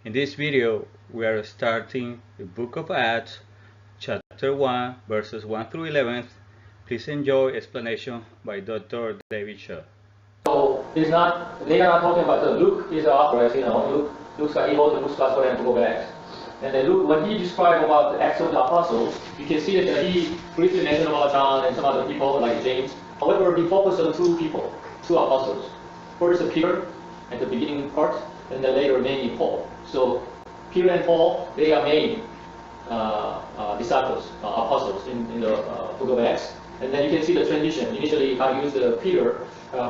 In this video, we are starting the book of Acts, chapter 1, verses 1 through 11. Please enjoy explanation by Dr. David Shaw. So it's not, they are not talking about Luke is the author, as you know. Luke's got able to Luke's gospel and to go back. And then Luke, when he described about the Acts of the Apostles, you can see that he briefly mentioned about John and some other people like James. However, he focused on two people, two apostles. First Peter at the beginning part, and then later mainly Paul. So Peter and Paul, they are main disciples, apostles in the book of Acts. And then you can see the transition. Initially, God used Peter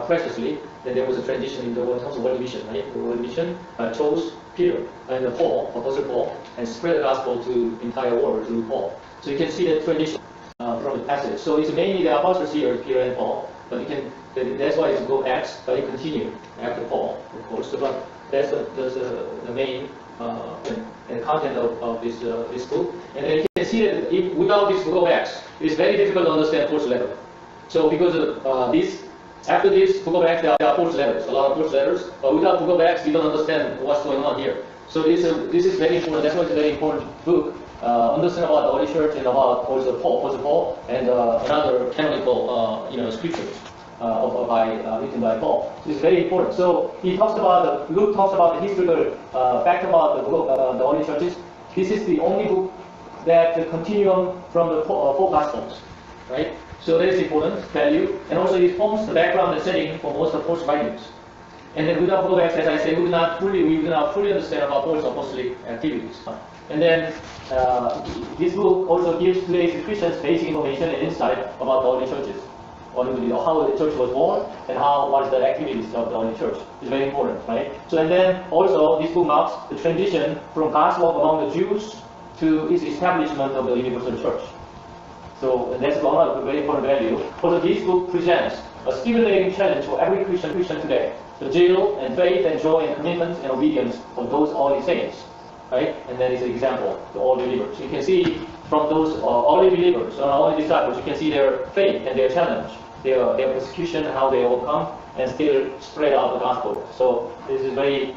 preciously. Then there was a transition in the terms of world mission. Right? The world mission chose Peter and Paul, Apostle Paul, and spread the gospel to the entire world through Paul. So you can see the transition from the passage. So it's mainly the apostles here, Peter and Paul. But you can, that's why it's the book of Acts. But it continued after Paul, of course. So, but that's the main and content of this book. And then you can see that without this book of Acts, it is very difficult to understand Paul's letter. So because after this book of Acts, there are Paul's letters, a lot of Paul's letters. But without book of Acts, you don't understand what's going on here. So this is very important. That's why it's a very important book. Understand about the early church and about also Paul, and another canonical scriptures written by Paul. This is very important. So he talks about Luke talks about the historical fact about the early churches. This is the only book that the continuum from the four Gospels, right? So that is important value, and also it forms the background and setting for most of Paul's writings. And then without book of Acts, as I said, we do not fully understand about Paul's apostolic activities. And then this book also gives today's Christians basic information and insight about the early churches, or how the church was born and what is the activities of the early church. It's very important, right? So and then also this book marks the transition from God's work among the Jews to its establishment of the universal church. So and that's one of the very important value. Also, this book presents a stimulating challenge for every Christian today: the zeal and faith and joy and commitment and obedience of those early saints, right? And that is an example to all believers. You can see from those early believers, early disciples, you can see their faith and their challenge, their persecution, how they overcome and still spread out the gospel. So this is very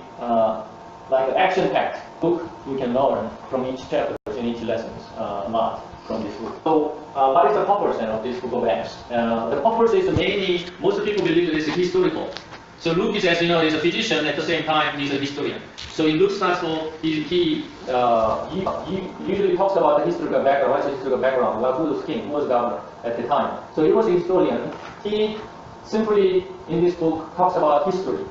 like an action-packed book. We can learn from each chapter and each lesson a lot from this book. So what is the purpose then of this book of Acts? The purpose is mainly, most people believe it is historical. So Luke is, as you know, is a physician, at the same time he's a historian. So in Luke's gospel, he usually talks about the historical background. What's the historical background? Who was king? Who was governor at the time? So he was a historian. He simply, in this book, talks about history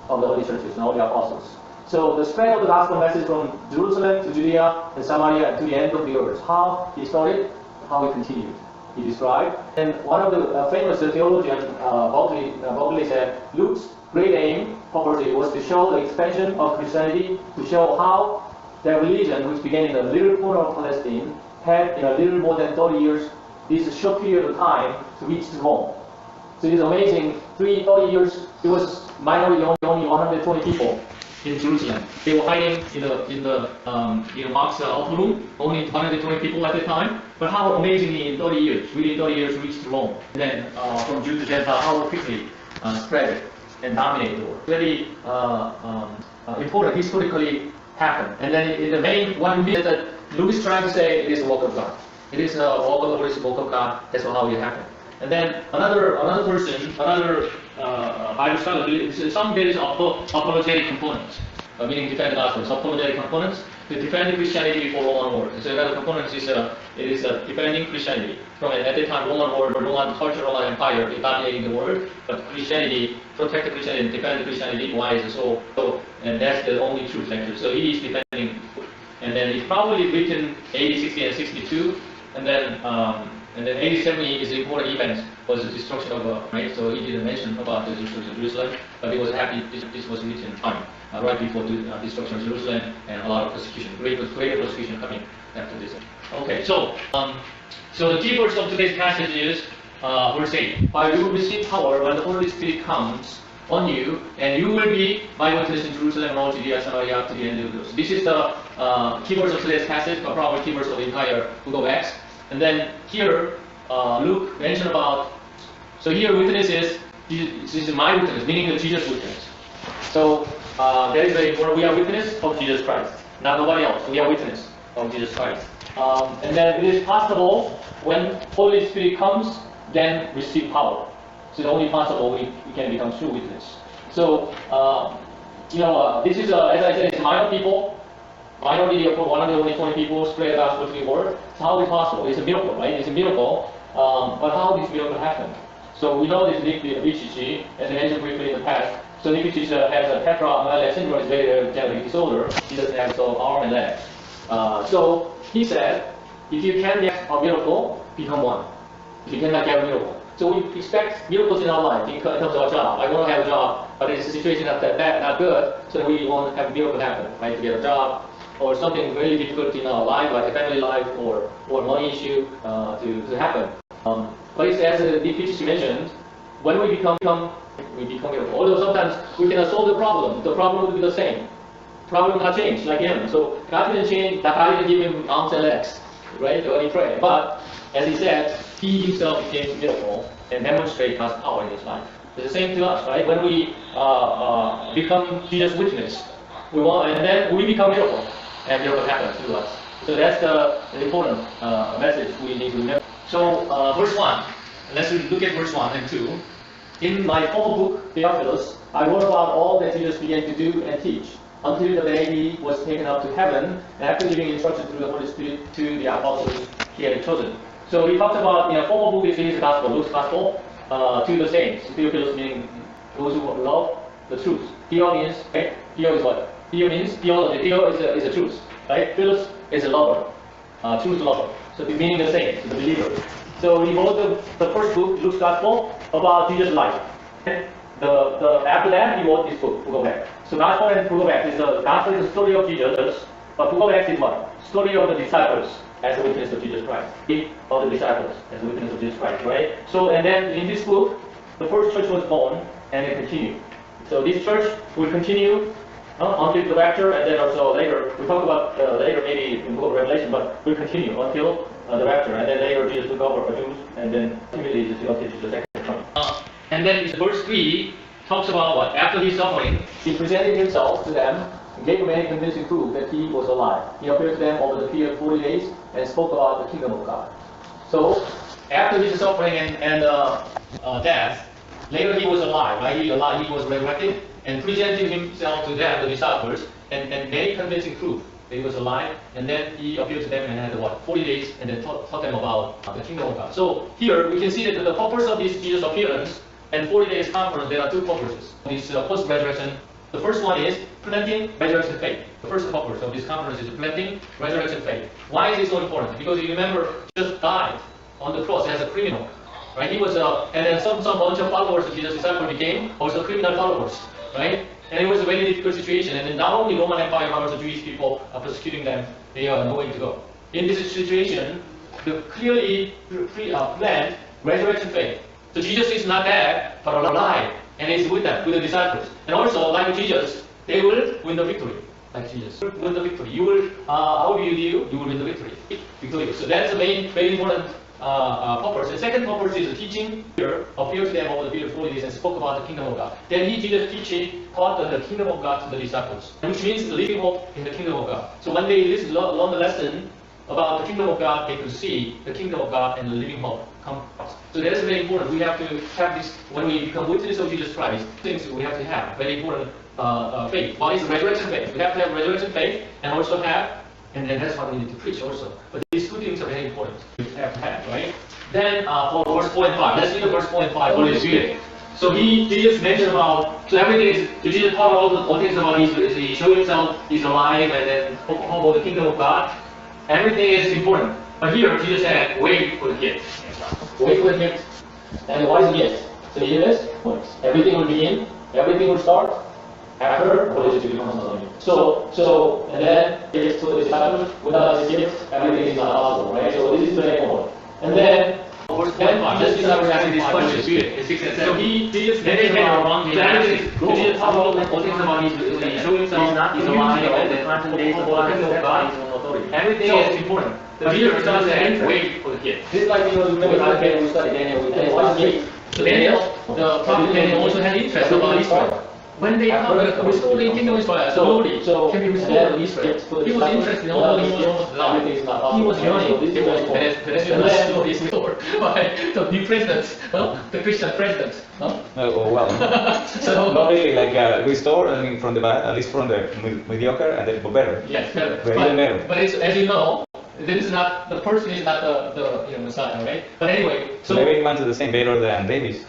of the early churches and all the apostles. So the spread of the gospel message from Jerusalem to Judea and Samaria to the end of the earth. How he started, how he continued. He described. And one of the famous theologians, Berkeley said, Luke's great aim, purpose, was to show the expansion of Christianity, to show how that religion, which began in a little corner of Palestine, had in a little more than 30 years, this short period of time, to reach Rome. So it is amazing. 30 years, it was minority, only 120 people in Jerusalem. They were hiding in the Mark's upper room, only 120 people at the time. But how amazingly in 30 years, really 30 years, reached Rome. And then from Jew to Gentile, how quickly spread it and dominated the world. Very important historically happened. And then in the main one bit that Luke is trying to say, it is the work of God. It is the work of the Holy Spirit, work of God. That's how it happened. And then another person, Bible scholar, some there is apologetic components, meaning defend the gospel. Apologetic components to defend Christianity before Roman world. So another component is defending Christianity from at that time Roman world, Roman culture, Roman Empire dominating the world, but Christianity, protect Christianity, defend Christianity. Why is it so? And that's the only truth actually. So he is defending, and then it's probably written 80, 60, and 62, and then 80, 70 is the important event was the destruction of right. So he didn't mention about the destruction of Jerusalem, but he was happy this was written time right before the destruction of Jerusalem and a lot of persecution, greater persecution coming after this. Okay, so the key verse of today's passage is verse 8. But you will receive power when the Holy Spirit comes on you, and you will be my witness in Jerusalem and all Judea and Samaria up to the end of the earth. This is the key verse of today's passage, but probably key verse of the entire book of Acts. And then here, Luke mentioned about, so here witness is, this is my witness, meaning the Jesus witness. So that is very important. We are witness of Jesus Christ, not nobody else. We are witness of Jesus Christ. And then it is possible when Holy Spirit comes, then receive power. So it's only possible we can become true witness. So, this is, as I said, it's minor people, minority of 120 people spread the gospel to the world. So how is it possible? It's a miracle, right? It's a miracle. But how did this miracle happen? So we know this Nick Vujicic, as I mentioned briefly in the past. So Nick Vujicic has a tetraamelia syndrome, it's a very genetic disorder. He doesn't have so arm and leg. So he said, if you can get a miracle, become one. If you cannot get a miracle. So we expect miracles in our life in terms of our job. I want to have a job, but it's a situation not that bad, not good, so we want to have a miracle happen, right? To get a job, or something really difficult in our life, like a family life, or money issue to happen. But it's as Nick Vujicic mentioned, when we become miracle. Although sometimes we cannot solve the problem will be the same. Problem will not change, like him. So God didn't change, God didn't give him arms and legs, right? When he prayed. But as he said, he himself became miracle and demonstrate God's power in his life. It's the same to us, right? When we become Jesus' witness, and then we become miracle, and miracle happens to us. So that's the important message we need to remember. So verse 1, let's look at verse 1 and 2. In my former book, Theophilus, I wrote about all that Jesus began to do and teach, until the day he was taken up to heaven, and after giving instruction through the Holy Spirit to the apostles he had chosen. So he talks about, in a former book, is his gospel, Luke's gospel, to the saints. Theophilus meaning those who love the truth. Theo means, right? Theo is what? Theo means theology. Theo is the truth, right? Philos is a lover, truth lover. So the meaning the saint, the believer. So he wrote the first book, Luke's gospel, about Jesus' life. After that, he wrote this book, Book of Acts. So Gospel and Book of Acts the Gospel is the story of Jesus, but Book of Acts is what? Story of the disciples as a witness of Jesus Christ. Of the disciples as a witness of Jesus Christ, right? So, and then in this book, the first church was born and it continued. So this church will continue until the rapture, and then also later, we'll talk about later maybe in the book of Revelation, but we'll continue until the rapture, and then later Jesus took over for Jews, and then ultimately until Jesus' second coming. And then verse 3 talks about what? After his suffering, he presented himself to them and gave many convincing proof that he was alive. He appeared to them over the period of 40 days and spoke about the kingdom of God. So, after his suffering and death, later he was alive, right? He was resurrected and presented himself to them, the disciples, and many convincing proof that he was alive. And then he appeared to them and had 40 days, and then taught them about the kingdom of God. So here we can see that the purpose of this Jesus appearance and 40 days conference, there are two purposes. This post-resurrection, the first one is planting resurrection faith. The first purpose of this conference is planting resurrection faith. Why is it so important? Because you remember, Jesus died on the cross as a criminal, right? He was, and then some bunch of followers of Jesus' disciples became also criminal followers, right? And it was a very difficult situation. And then not only Roman Empire, but also Jewish people are persecuting them. They are nowhere to go. In this situation, the clearly planned resurrection faith. So Jesus is not dead, but alive, and is with them, with the disciples. And also, like Jesus, they will win the victory. Like Jesus, win the victory. You will, how do you will win the victory. Victorious. So that's the main, very important purpose. The second purpose is the teaching. Here, appeared to them over the period of 40 days and spoke about the kingdom of God. Then Jesus teaching, taught the kingdom of God to the disciples, which means the living hope in the kingdom of God. So when they learn the lesson about the kingdom of God, they could see the kingdom of God and the living hope come. So that is very important. We have to have this, when we become witnesses of Jesus Christ, things we have to have, very important faith. One is resurrection faith. We have to have resurrection faith and also have, and then that's what we need to preach also. But these two things are very important. We have to have, right? Then for verse 4 and 5, let's read the verse 4 and 5, Holy Spirit. So Jesus mentioned about, so everything is, Jesus taught all things about he showed himself, he's alive, and then about the kingdom of God. Everything is important. But here, Jesus said, wait for the gift. Wait for the gift. And what is the gift? So the gift is, everything will begin, everything will start after the Holy Spirit comes on you. So, and then it gets to the disciples, without this gift, everything is not possible, right? So this is very important. And then, verse 5, just disciples asking this question. So Jesus mentioned about Jesus talked about all things about his showing himself, he's alive, and the constant days of God. Everything is important. The leader is not saying, wait for the gift. This is like, remember Daniel, we studied Daniel, we say, what is the gift? So Daniel, the prophet Daniel also had interest about Israel. when they come, restored the kingdom of Israel, slowly can be restored in Israel. He was interested in all those lives. He was yearning. It was Venezuela is restored by the new president, the Christian president. Oh well. So not really like restore. I mean, from the bad, at least from the mediocre, and then go better. yes, better. But it's, as you know, this is not the person is not the Messiah, right? But anyway, so maybe he went to the same better than babies.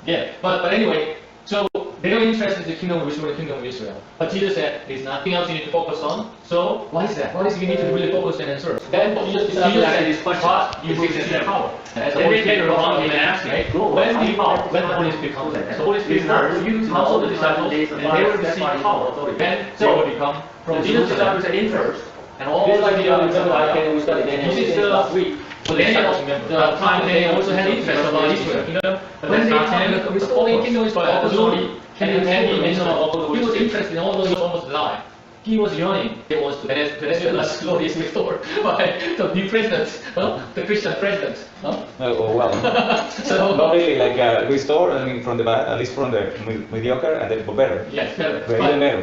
yeah, but anyway, so they are interested in the kingdom of Israel, the kingdom of Israel. But Jesus said, there's nothing else you need to focus on. So why is that? What is you need to really focus on and serve? Then Jesus said this question, you will receive power. As the Holy Spirit around him and asked, right? When the Holy Spirit comes, the Holy Spirit first, counsel the disciples, and they will receive power. Then they will become from Jesus' disciples in first. And all this like the other this is last week. So then the time they also had interest about Israel kingdom. But when they come, restoring kingdom of Israel slowly, and then he was interested in all those almost died. He was yearning. It was Venezuela slowly is restored by the new president, the Christian president. Oh well. So not really like restore. I mean, from the bad, at least from the mediocre, and then go better. yes, better.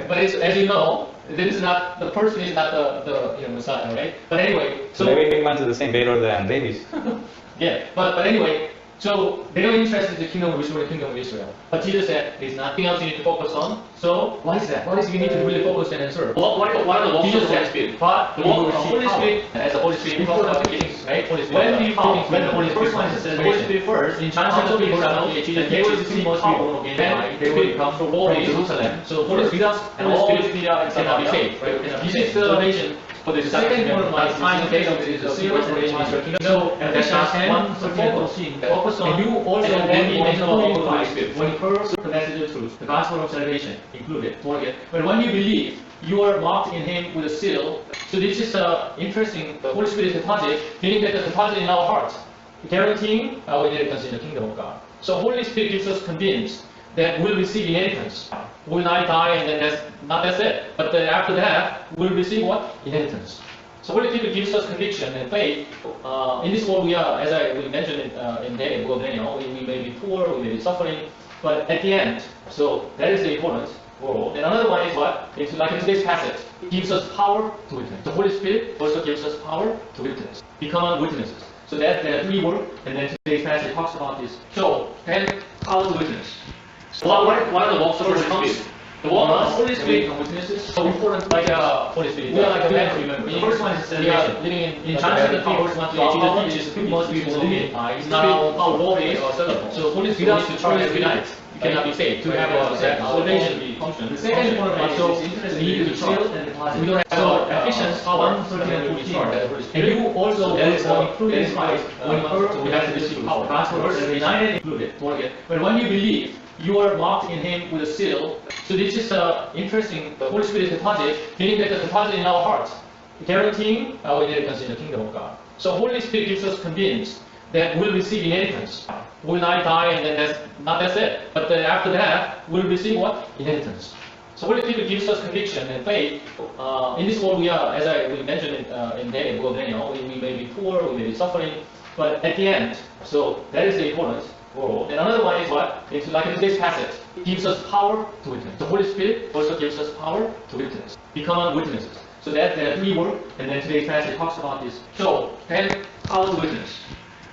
But it's, as you know, this is not the person is not the Messiah, right? But anyway, so maybe he went to the same better than babies. yeah, but anyway, so they are interested in the kingdom of Israel, the kingdom of Israel. But Jesus said, there's nothing else you need to focus on. So why is that? What is you need to really focus on and serve? What are the works of the Holy Spirit? But the Holy Spirit, as the Holy Spirit talks about the giftings, right? Holy Spirit. When the Holy Spirit comes, the Holy Spirit first, in John chapter 3, they will receive power. Then they will come from glory in Jerusalem. So Holy Spirit and all cannot be saved. Right? This is the revelation. For the second one of my time is the secret revelation of the kingdom. So Ephesians 10, focus on you also when he mentioned about the Holy Spirit. When you heard the message of truth, the gospel of salvation included. But when you believe, you are marked in him with a seal. So this is interesting. The Holy Spirit deposit, meaning that the deposit in our hearts, guaranteeing our inheritance in the kingdom of God. So Holy Spirit gives us convinced that we'll receive inheritance. We'll not die and then that's it. But then after that, we'll receive what? Inheritance. So Holy Spirit gives us conviction and faith. In this world we are, as we mentioned in Daniel, we may be poor, we may be suffering, but at the end, so that is the important world. And another one is what? It's like in today's passage, it gives us power to witness. The Holy Spirit also gives us power to witness, become witnesses. So that there are three words, and then today's passage talks about this. So, then power to witness. So what are the works of the Holy Spirit? The work of the Holy Spirit witnesses so important like Holy Spirit. We are like a man, remember. The first one is salvation. Living in John chapter 3, verse 1 to 8, Jesus is most people living by now our Lord is our Savior. So Holy Spirit needs to charge every night. You cannot be saved to have a salvation function. The second one is need to be sealed and deposit. We don't have so Ephesians 1, 13 and 14. And you also included in Christ when you heard we have to receive power. Gospel verse united included. But when you believe, you are marked in him with a seal. So this is interesting. The Holy Spirit deposit, meaning that the deposit in our hearts, guaranteeing our inheritance in the kingdom of God. So Holy Spirit gives us convinced that we'll receive inheritance. We'll not die and then that's it. But then after that, we'll receive what? Inheritance. So Holy Spirit gives us conviction and faith. In this world we are, as we mentioned in Daniel, we may be poor, we may be suffering, but at the end, so that is the important world. And another one is what? It's like in this passage, it gives us power to witness. The Holy Spirit also gives us power to witness, become witnesses. So that there are three words, and then today's passage talks about this. So, then power to witness.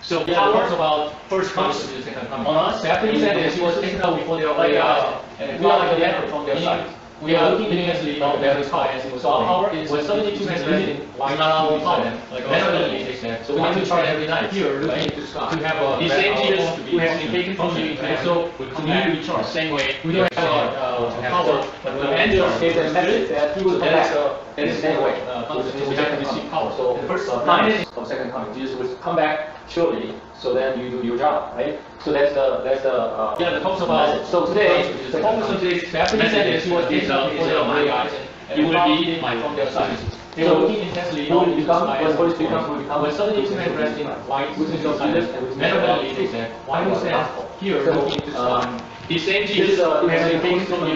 So power talks about first coming and second coming. On us, after he said this, he was taken out before they were like and we are like the leper from their side. We are looking intensely on their side. So our power is when 72 has risen, it's not our own power. Mentally, they said. So we have to try every night here, looking to sky. To have the same Jesus who has been taken from you, so we need to be charged. Same way. We don't have power, but the angel gave the message that he will come back. In the same way, so we have to receive power. So the first 9 days of second coming, Jesus will come back shortly. So then you do your job, right? So that's the yeah. The talks about so today the focus of today's message is he was taken out before they were my eyes, and you will be from their side. They were looking intensely. You will become when Holy Spirit comes, will become when 72 men dressed in white, which is your leaders, and mentally they said, why was that here looking to The same Jesus has been from you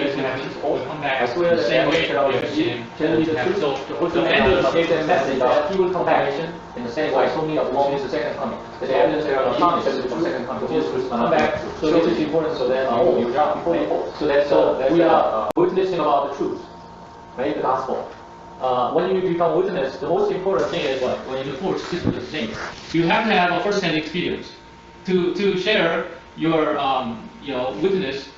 will come back. I swear that same way that I was generally the truth. So the end of the message that he will come back in the same way. So many of long is the second coming. The evidence that are found is the second coming. Jesus will come back. So this is important. So that we are witnessing about the truth, right? The gospel. When you become witness, the most important thing is what? When you force people to think. You have to have a first-hand experience to share your witness.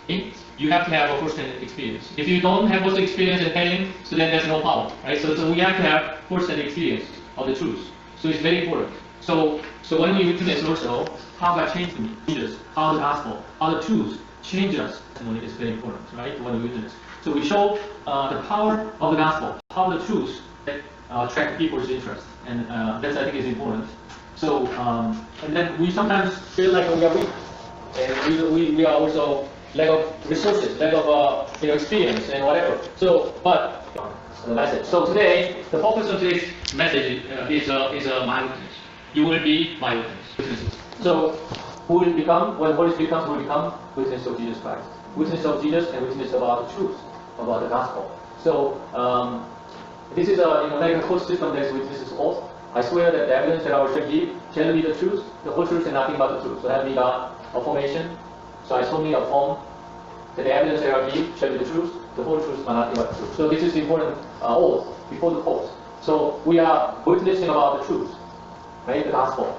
You have to have a first-hand experience. If you don't have first experience in telling, so then there's no power, right? So we have to have first-hand experience of the truth. So it's very important. So when we witness also, how God changed me, Jesus, how the gospel, how the truth changes us, testimony is very important, right? When we witness. So we show the power of the gospel, how the truth attract people's interest, and that's I think is important. So and then we sometimes feel like we are weak, and we are also lack of resources, lack of experience and whatever. So but the message. So today the focus of today's message is my witness. You will be my witnesses. So who will become when Holy Spirit comes? Will become witness of Jesus Christ, witness of Jesus, and witness about the truth, about the gospel. So this is like a code system that witnesses oath. I swear that the evidence that I will give shall be the truth, the whole truth, and nothing but the truth. So that we got a formation. So I solemnly affirm that the evidence that I give shall be the truth, the whole truth, and nothing but the truth. So this is important oath before the court. So we are witnessing about the truth, right? The gospel.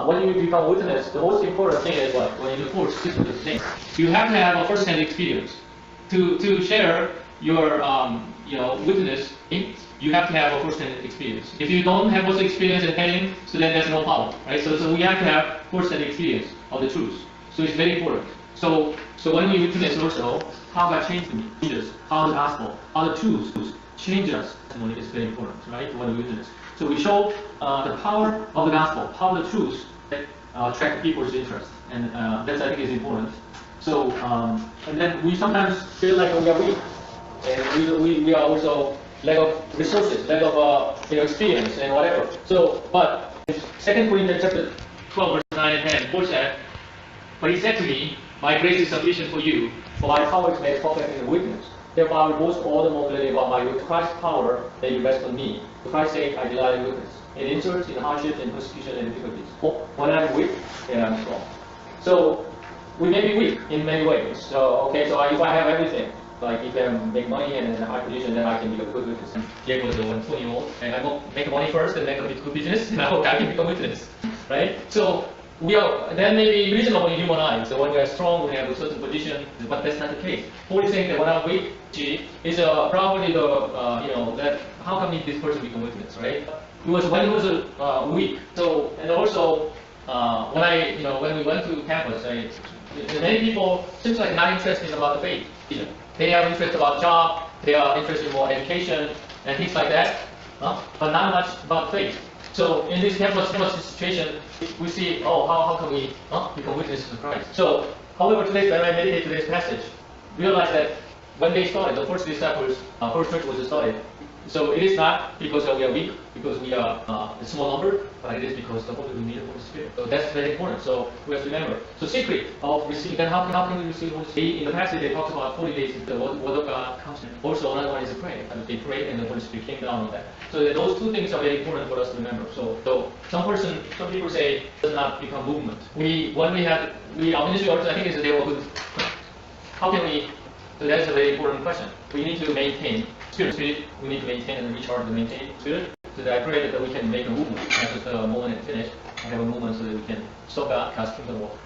When you become witness, the most important thing is what? When you force people to think. You have to have a first-hand experience to share your witness. You have to have a first-hand experience. If you don't have first experience in telling, so then there's no power, right? So we have to have first-hand experience of the truth. So it's very important. So when we witness also, how God changed me, Jesus, how the gospel, how the truth changes us, testimony is very important, right? When we witness. So we show the power of the gospel, how the truth attract people's interest, and that's I think is important. So and then we sometimes feel like we are weak, and we are also lack of resources, lack of experience and whatever. So but 2 Corinthians chapter 12 verse 9 and 10, Paul said, "But he said to me, my grace is sufficient for you, for my power is made perfect in weakness. Therefore I will boast all the more gladly about my Christ's power that you rest on me. For Christ's sake I delight in weakness, in insults, in hardships, in persecution, and difficulties. When I'm weak, then I'm strong." So we may be weak in many ways. So if I have everything, like if I make money and in a high position, then I can become a good witness. Diego was the 20-year-old, and I will make money first and make a good business, and I hope I can become a witness, right? So that may be reasonable in human eyes. So when we are strong, we have a certain position, but that's not the case. Paul is saying that when I'm weak, is probably that how come this person become witness, right? When he was weak. So and also when we went to campus, many people seems like not interested about the faith. They are interested about job, they are interested in more education and things like that, but not much about faith. So in this campus situation, we see, how can we become witnesses to Christ? So, however, today when I meditate today's passage, realize that when they started, the first disciples, first church was started. So it is not because we are weak, because we are a small number, but it is because we need the Holy Spirit. So that's very important. So we have to remember. So secret of receiving, then how can we receive the Holy Spirit? In the passage, they talked about 40 days, the Word of God comes in. Also, another one is prayer. They prayed and the Holy Spirit came down on that. So those two things are very important for us to remember. So some people say it does not become movement. Our ministry also, I think is they were good. How can we? So that is a very important question. We need to maintain spirit. We need to maintain and recharge and maintain spirit. So that I pray that we can make a movement, not just a moment and finish, and have a movement so that we can stop God's kingdom work.